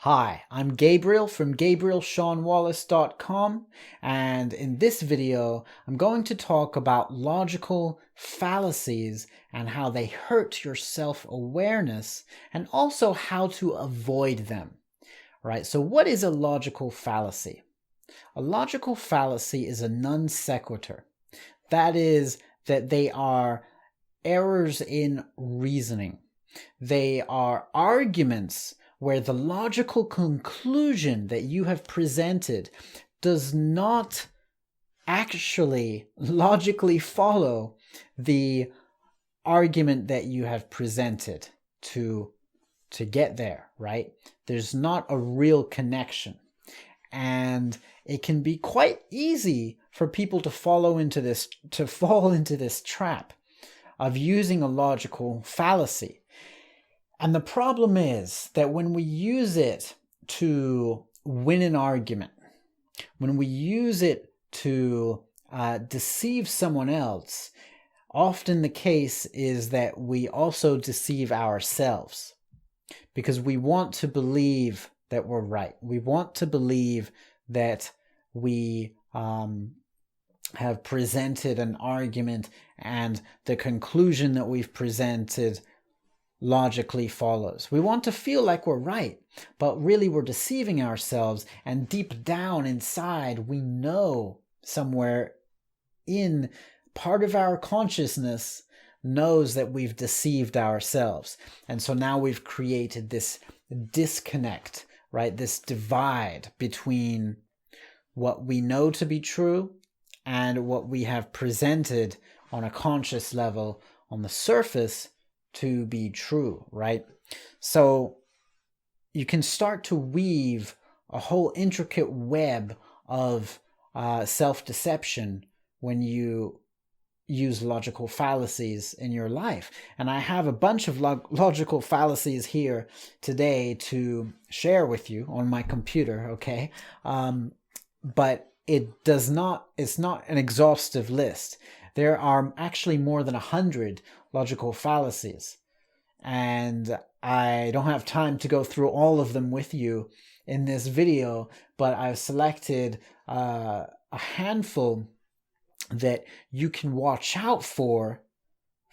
Hi, I'm Gabriel from GabrielSeanWallace.com, and in this video I'm going to talk about logical fallacies and how they hurt your self-awareness and also how to avoid them. Right? So what is a logical fallacy? A logical fallacy is a non sequitur. That is, that they are errors in reasoning. They are arguments where the logical conclusion that you have presented does not actually logically follow the argument that you have presented to get there, right? There's not a real connection. And it can be quite easy for people to fall into this trap of using a logical fallacy. And the problem is that when we use it to win an argument, when we use it to deceive someone else, often the case is that we also deceive ourselves because we want to believe that we're right. We want to believe that we have presented an argument and the conclusion that we've presented logically follows. We want to feel like we're right, but really we're deceiving ourselves, and deep down inside we know somewhere in part of our consciousness knows that we've deceived ourselves. And so now we've created this disconnect, right? This divide between what we know to be true and what we have presented on a conscious level on the surface to be true, right? So you can start to weave a whole intricate web of self-deception when you use logical fallacies in your life. And I have a bunch of logical fallacies here today to share with you on my computer, okay? But it's not an exhaustive list. There are actually more than 100 logical fallacies, and I don't have time to go through all of them with you in this video, but I've selected a handful that you can watch out for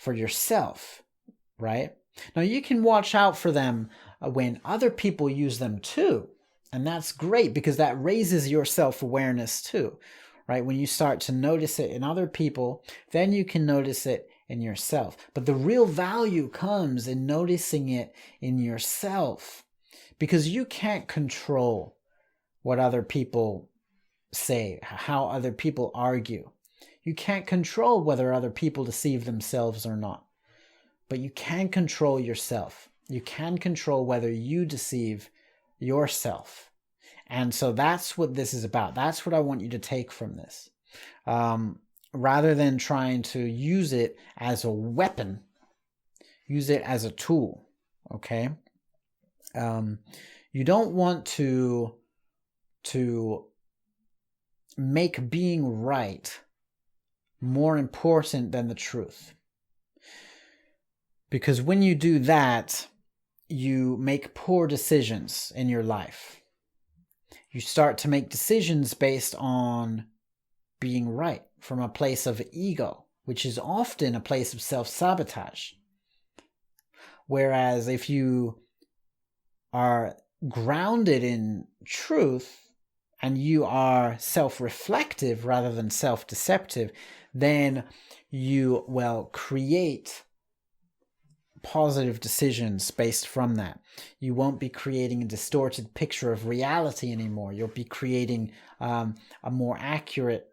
yourself, right? Now, you can watch out for them when other people use them too, and that's great because that raises your self-awareness too, right? When you start to notice it in other people, then you can notice it in yourself. But the real value comes in noticing it in yourself, because you can't control what other people say, how other people argue. You can't control whether other people deceive themselves or not. But you can control yourself. You can control whether you deceive yourself. And so that's what this is about. That's what I want you to take from this. Rather than trying to use it as a weapon, use it as a tool, okay? You don't want to make being right more important than the truth. Because when you do that, you make poor decisions in your life. You start to make decisions based on being right from a place of ego, which is often a place of self-sabotage. Whereas if you are grounded in truth and you are self-reflective rather than self-deceptive, then you will create positive decisions based from that. You won't be creating a distorted picture of reality anymore. You'll be creating a more accurate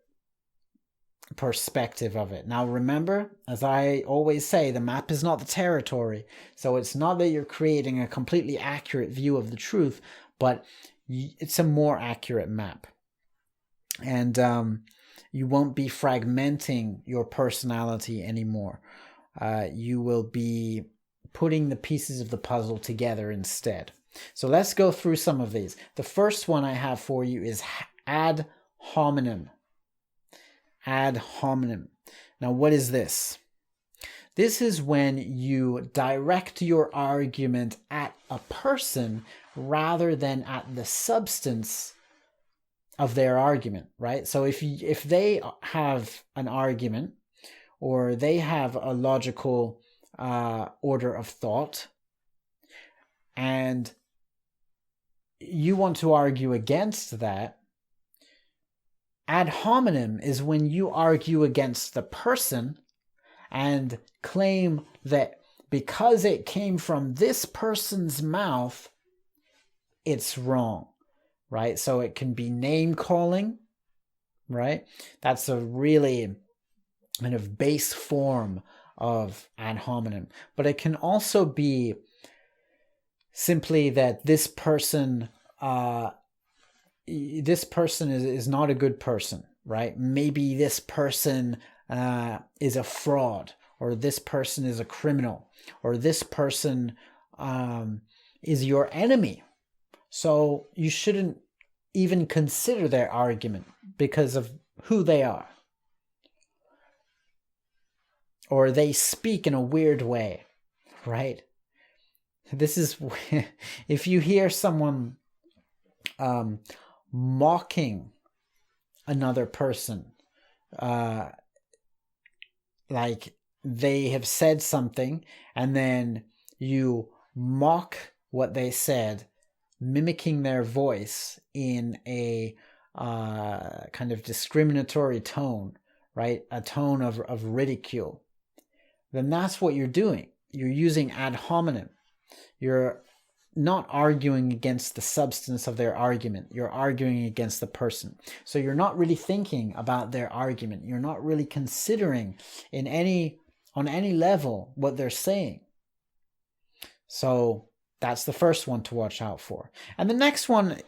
perspective of it. Now remember, as I always say, the map is not the territory. So it's not that you're creating a completely accurate view of the truth, but it's a more accurate map. And you won't be fragmenting your personality anymore. You will be putting the pieces of the puzzle together instead. So let's go through some of these. The first one I have for you is ad hominem. Ad hominem. Now, what is this? This is when you direct your argument at a person rather than at the substance of their argument, right? So if they have an argument, or they have a logical order of thought, and you want to argue against that, ad hominem is when you argue against the person and claim that because it came from this person's mouth, it's wrong, right? So it can be name calling, right? That's a really kind of base form of ad hominem. But it can also be simply that this person is not a good person, right? Maybe this person is a fraud, or this person is a criminal, or this person is your enemy. So you shouldn't even consider their argument because of who they are. Or they speak in a weird way, right? This is, if you hear someone mocking another person, like they have said something and then you mock what they said, mimicking their voice in a kind of discriminatory tone, right? A tone of ridicule. Then that's what you're doing. You're using ad hominem. You're not arguing against the substance of their argument. You're arguing against the person. So you're not really thinking about their argument. You're not really considering on any level what they're saying. So that's the first one to watch out for. And the next one,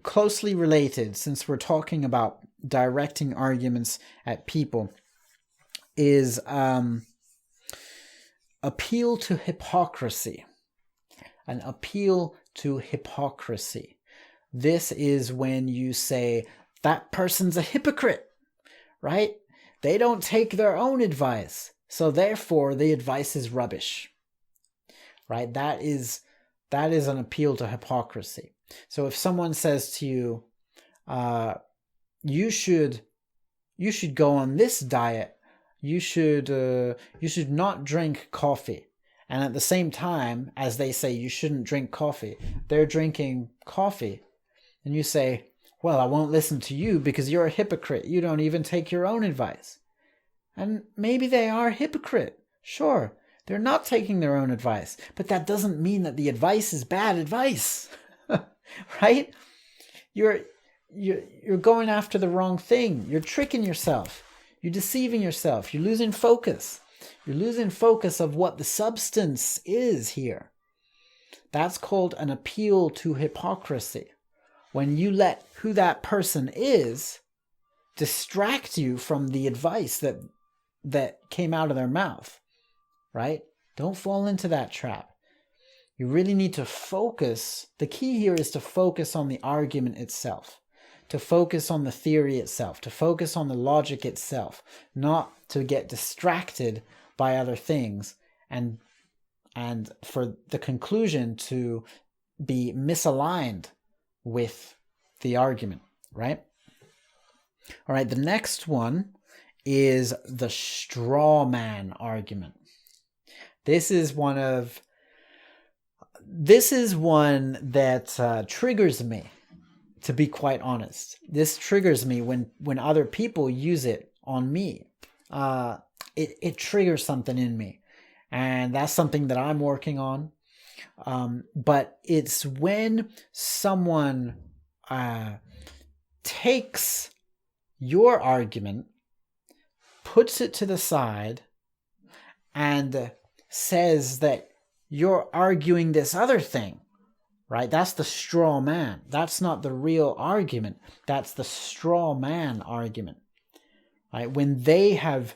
closely related, since we're talking about directing arguments at people, is appeal to hypocracy. An appeal to hypocrisy. This is when you say, that person's a hypocrite, right? They don't take their own advice, so therefore the advice is rubbish, right? That is an appeal to hypocrisy. So if someone says to you, you should go on this diet, you should not drink coffee. And at the same time, as they say you shouldn't drink coffee, they're drinking coffee. And you say, well, I won't listen to you because you're a hypocrite. You don't even take your own advice. And maybe they are a hypocrite. Sure, they're not taking their own advice. But that doesn't mean that the advice is bad advice. Right? You're going after the wrong thing. You're tricking yourself. You're deceiving yourself. You're losing focus. You're losing focus of what the substance is here. That's called an appeal to hypocrisy. When you let who that person is distract you from the advice that came out of their mouth, right? Don't fall into that trap. You really need to focus. The key here is to focus on the argument itself, to focus on the theory itself, to focus on the logic itself, not to get distracted by other things and for the conclusion to be misaligned with the argument, right? All right, the next one is the straw man argument. This is one that triggers me, to be quite honest. This triggers me when other people use it on me. It triggers something in me, and that's something that I'm working on. But it's when someone takes your argument, puts it to the side, and says that you're arguing this other thing, right? That's the straw man. That's not the real argument. That's the straw man argument, right? When they have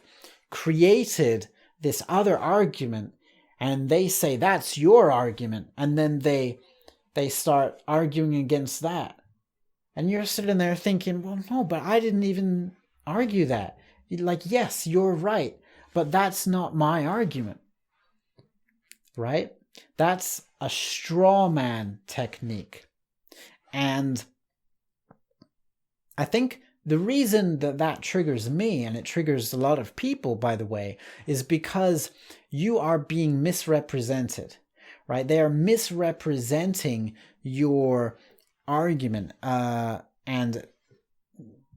created this other argument and they say that's your argument, and then they start arguing against that, and you're sitting there thinking, well, no, but I didn't even argue that. Like, yes, you're right, but that's not my argument, right? That's a straw man technique. And I think the reason that that triggers me, and it triggers a lot of people, by the way, is because you are being misrepresented, right? They are misrepresenting your argument, and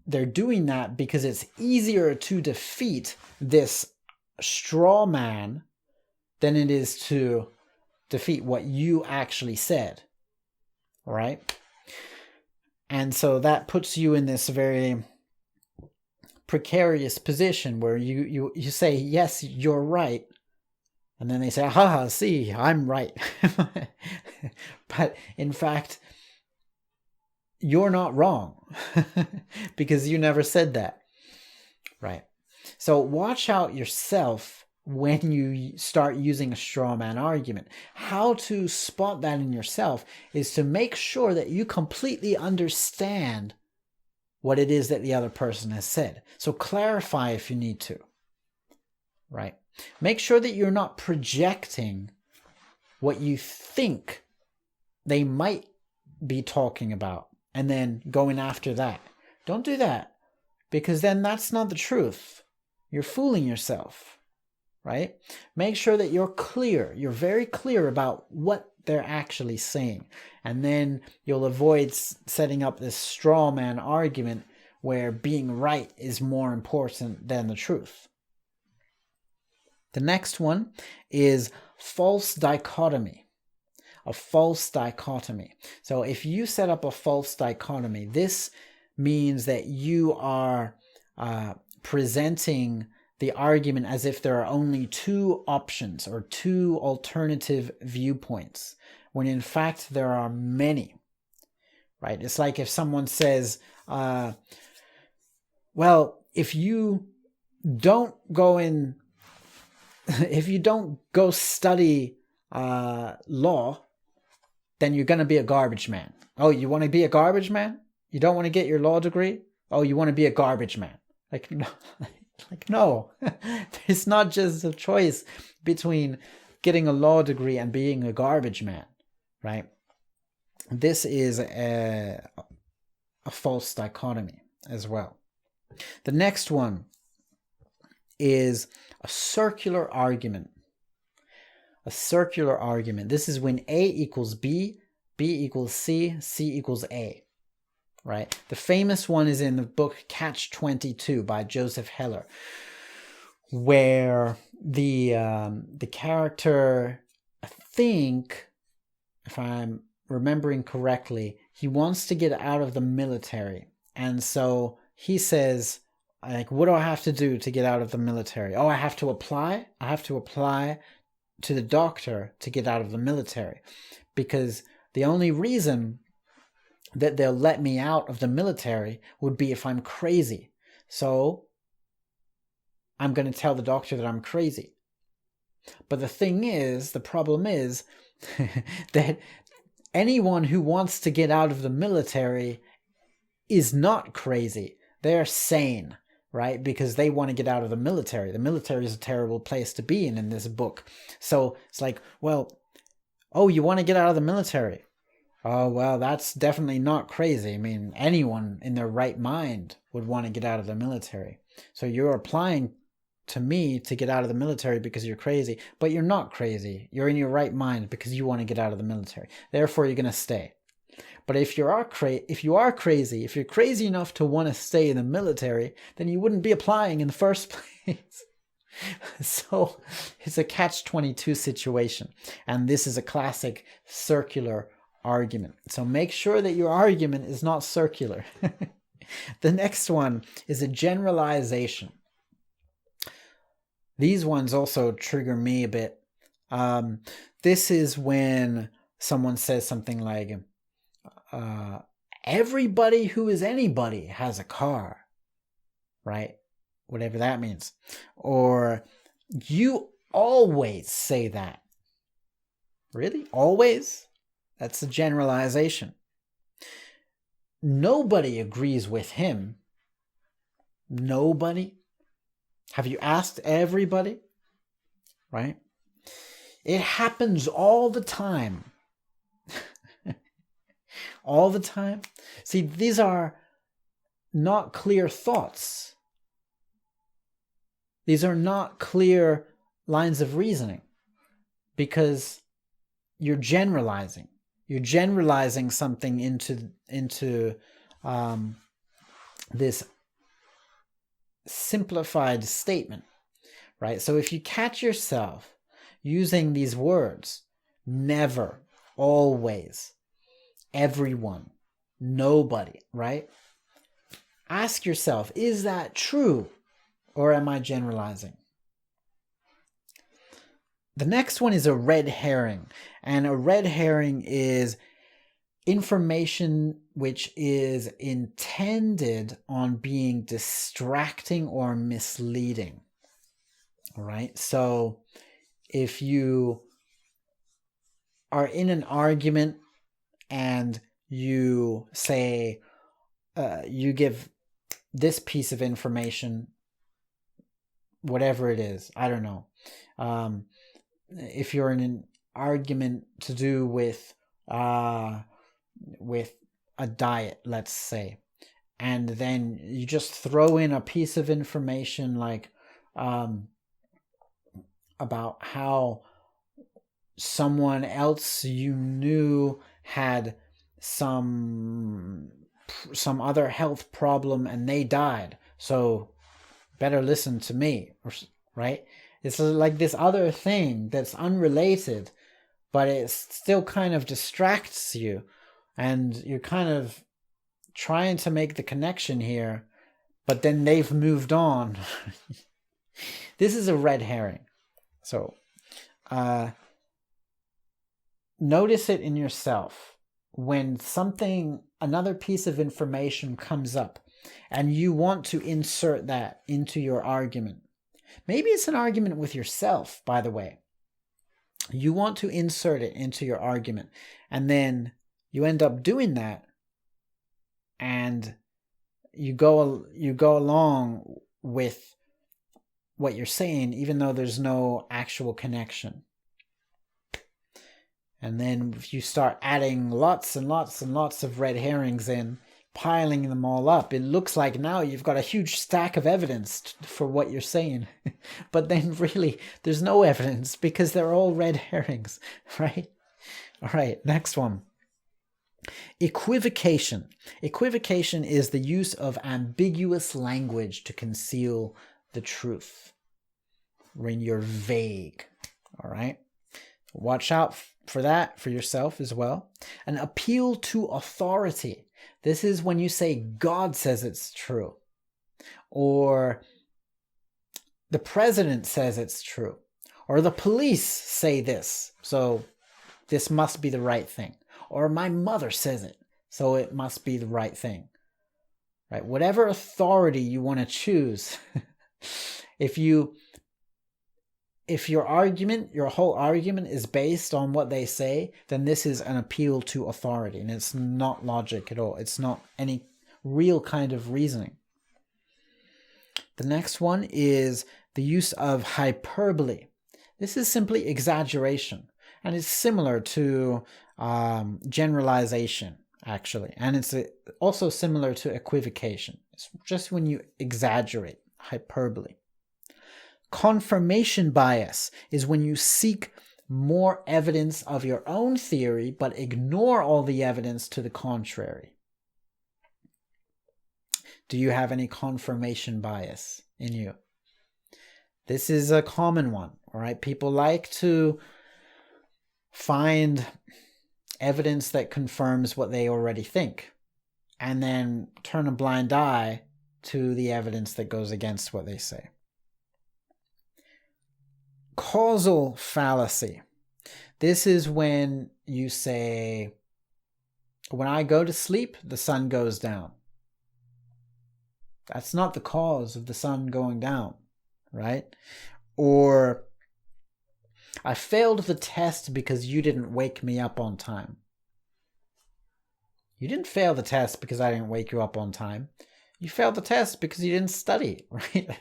they're doing that because it's easier to defeat this straw man than it is to defeat what you actually said, right? And so that puts you in this very precarious position where you say, yes, you're right. And then they say, haha, see, I'm right. But in fact, you're not wrong because you never said that, right? So watch out yourself when you start using a straw man argument. How to spot that in yourself is to make sure that you completely understand what it is that the other person has said. So clarify if you need to, right? Make sure that you're not projecting what you think they might be talking about and then going after that. Don't do that, because then that's not the truth. You're fooling yourself, right? Make sure that you're clear. You're very clear about what they're actually saying. And then you'll avoid setting up this straw man argument where being right is more important than the truth. The next one is false dichotomy. A false dichotomy. So if you set up a false dichotomy, this means that you are presenting the argument as if there are only two options or two alternative viewpoints, when in fact there are many, right? It's like if someone says, well, if you don't go study law, then you're going to be a garbage man. Oh, you want to be a garbage man? You don't want to get your law degree? Oh, you want to be a garbage man. No. There's not just a choice between getting a law degree and being a garbage man, right? This is a false dichotomy as well. The next one is a circular argument. A circular argument. This is when A equals B, B equals C, C equals A, right? The famous one is in the book Catch-22 by Joseph Heller, where the character, I think, if I'm remembering correctly, he wants to get out of the military. And so he says, like, what do I have to do to get out of the military? Oh, I have to apply? I have to apply to the doctor to get out of the military, because the only reason that they'll let me out of the military would be if I'm crazy. So I'm going to tell the doctor that I'm crazy. But the problem is that anyone who wants to get out of the military is not crazy. They're sane, right? Because they want to get out of the military. The military is a terrible place to be in this book. So it's like, well, oh, you want to get out of the military? Oh, well, that's definitely not crazy. I mean, anyone in their right mind would want to get out of the military. So you're applying to me to get out of the military because you're crazy, but you're not crazy. You're in your right mind because you want to get out of the military. Therefore, you're going to stay. But if you are crazy, if you're crazy enough to want to stay in the military, then you wouldn't be applying in the first place. So it's a catch-22 situation. And this is a classic circular argument. So make sure that your argument is not circular. The next one is a generalization. These ones also trigger me a bit. This is when someone says something like, everybody who is anybody has a car, right? Whatever that means. Or you always say that. Really? Always? That's a generalization. Nobody agrees with him. Nobody? Have you asked everybody? Right? It happens all the time all the time. See, these are not clear thoughts. These are not clear lines of reasoning because you're generalizing. You're generalizing something into this simplified statement, right? So if you catch yourself using these words, never, always, everyone, nobody, right? Ask yourself, is that true or am I generalizing? The next one is a red herring, and a red herring is information which is intended on being distracting or misleading. All right, so if you are in an argument and you say, you give this piece of information, whatever it is, I don't know. If you're in an argument to do with a diet, let's say, and then you just throw in a piece of information like about how someone else you knew had some other health problem and they died, so better listen to me, right? It's like this other thing that's unrelated, but it still kind of distracts you, and you're kind of trying to make the connection here, but then they've moved on. This is a red herring. So notice it in yourself when another piece of information comes up and you want to insert that into your argument. Maybe it's an argument with yourself, by the way. You want to insert it into your argument, and then you end up doing that, and you go along with what you're saying, even though there's no actual connection. And then if you start adding lots and lots and lots of red herrings in, piling them all up, it looks like now you've got a huge stack of evidence for what you're saying. But then really, there's no evidence because they're all red herrings, right? All right, next one. Equivocation. Equivocation is the use of ambiguous language to conceal the truth when you're vague, all right? Watch out for that for yourself as well. An appeal to authority. This is when you say God says it's true, or the president says it's true, or the police say this, so this must be the right thing, or my mother says it, so it must be the right thing, right? Whatever authority you want to choose, if your whole argument is based on what they say, then this is an appeal to authority, and it's not logic at all. It's not any real kind of reasoning. The next one is the use of hyperbole. This is simply exaggeration, and it's similar to generalization, actually, and it's also similar to equivocation. It's just when you exaggerate, hyperbole. Confirmation bias is when you seek more evidence of your own theory but ignore all the evidence to the contrary. Do you have any confirmation bias in you? This is a common one, all right? People like to find evidence that confirms what they already think and then turn a blind eye to the evidence that goes against what they say. Causal fallacy. This is when you say, when I go to sleep, the sun goes down. That's not the cause of the sun going down, right? Or, I failed the test because you didn't wake me up on time. You didn't fail the test because I didn't wake you up on time. You failed the test because you didn't study, right?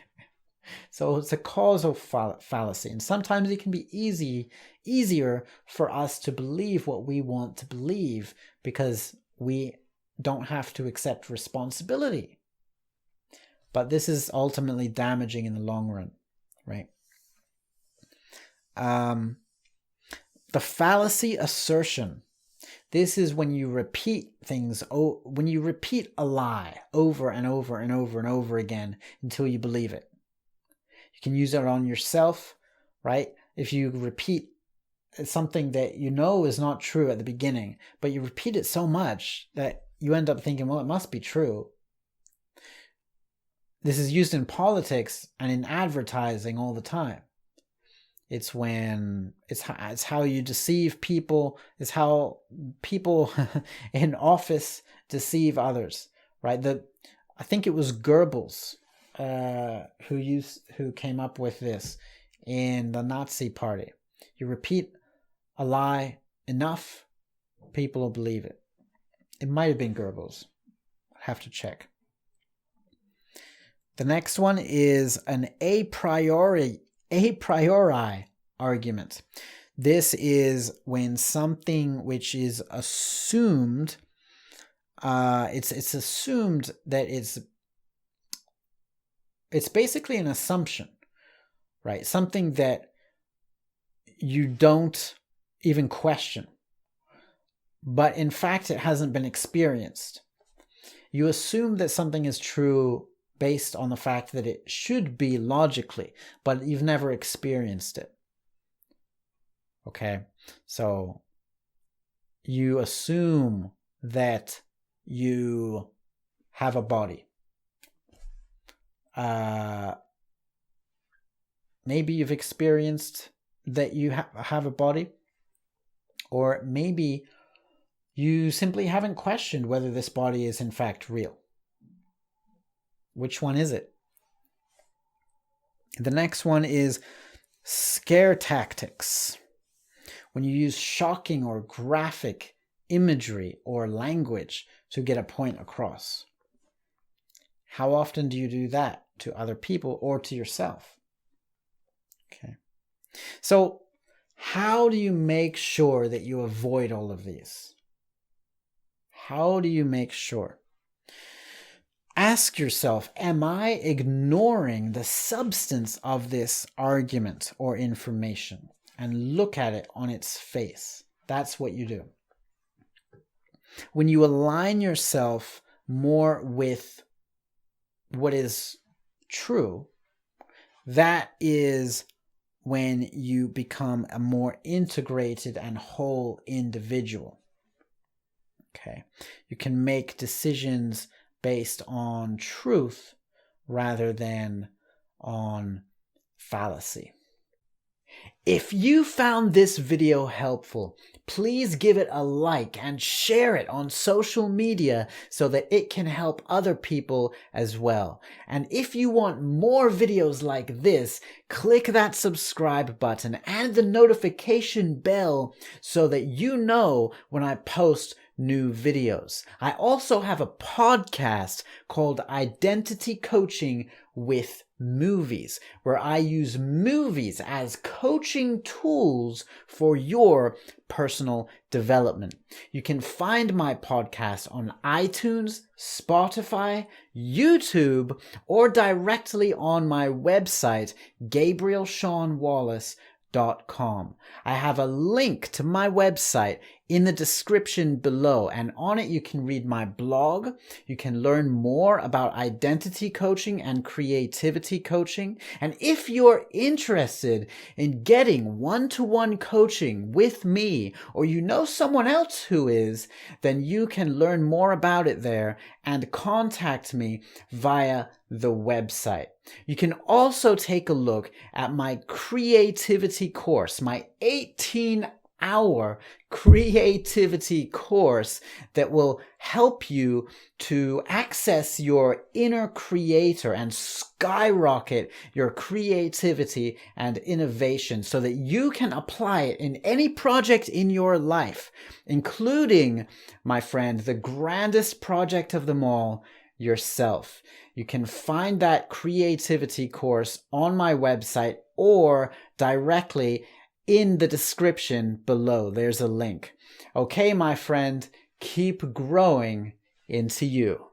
So it's a causal fallacy, and sometimes it can be easier for us to believe what we want to believe because we don't have to accept responsibility. But this is ultimately damaging in the long run, right? The fallacy assertion. This is when you repeat things, when you repeat a lie over and over and over and over again until you believe it. You can use it on yourself, right? If you repeat something that you know is not true at the beginning, but you repeat it so much that you end up thinking, well, it must be true. This is used in politics and in advertising all the time. It's how you deceive people. It's how people in office deceive others, right? I think it was Goebbels who came up with this in the Nazi Party. You repeat a lie enough, people will believe it. It might have been Goebbels. I have to check. The next one is an a priori argument. This is when something which is assumed, it's assumed that it's basically an assumption, right? Something that you don't even question, but in fact it hasn't been experienced. You assume that something is true based on the fact that it should be logically, but you've never experienced it. Okay, so you assume that you have a body. Maybe you've experienced that you have a body, or maybe you simply haven't questioned whether this body is in fact real. Which one is it? The next one is scare tactics. When you use shocking or graphic imagery or language to get a point across. How often do you do that to other people or to yourself? Okay. So, how do you make sure that you avoid all of these? How do you make sure? Ask yourself, am I ignoring the substance of this argument or information? And look at it on its face. That's what you do. When you align yourself more with what is true, that is when you become a more integrated and whole individual. Okay. You can make decisions based on truth rather than on fallacy. If you found this video helpful, please give it a like and share it on social media so that it can help other people as well. And if you want more videos like this, click that subscribe button and the notification bell so that you know when I post new videos. I also have a podcast called Identity Coaching with Movies, where I use movies as coaching tools for your personal development. You can find my podcast on iTunes, Spotify, YouTube, or directly on my website, GabrielSeanWallace.com. I have a link to my website in the description below, and on it you can read my blog. You can learn more about identity coaching and creativity coaching. And if you're interested in getting one-to-one coaching with me, or you know someone else who is, then you can learn more about it there and contact me via the website. You can also take a look at my creativity course, my 18-hour creativity course that will help you to access your inner creator and skyrocket your creativity and innovation so that you can apply it in any project in your life, including, my friend, the grandest project of them all, yourself. You can find that creativity course on my website or directly in the description below. There's a link. Okay, my friend, keep growing into you.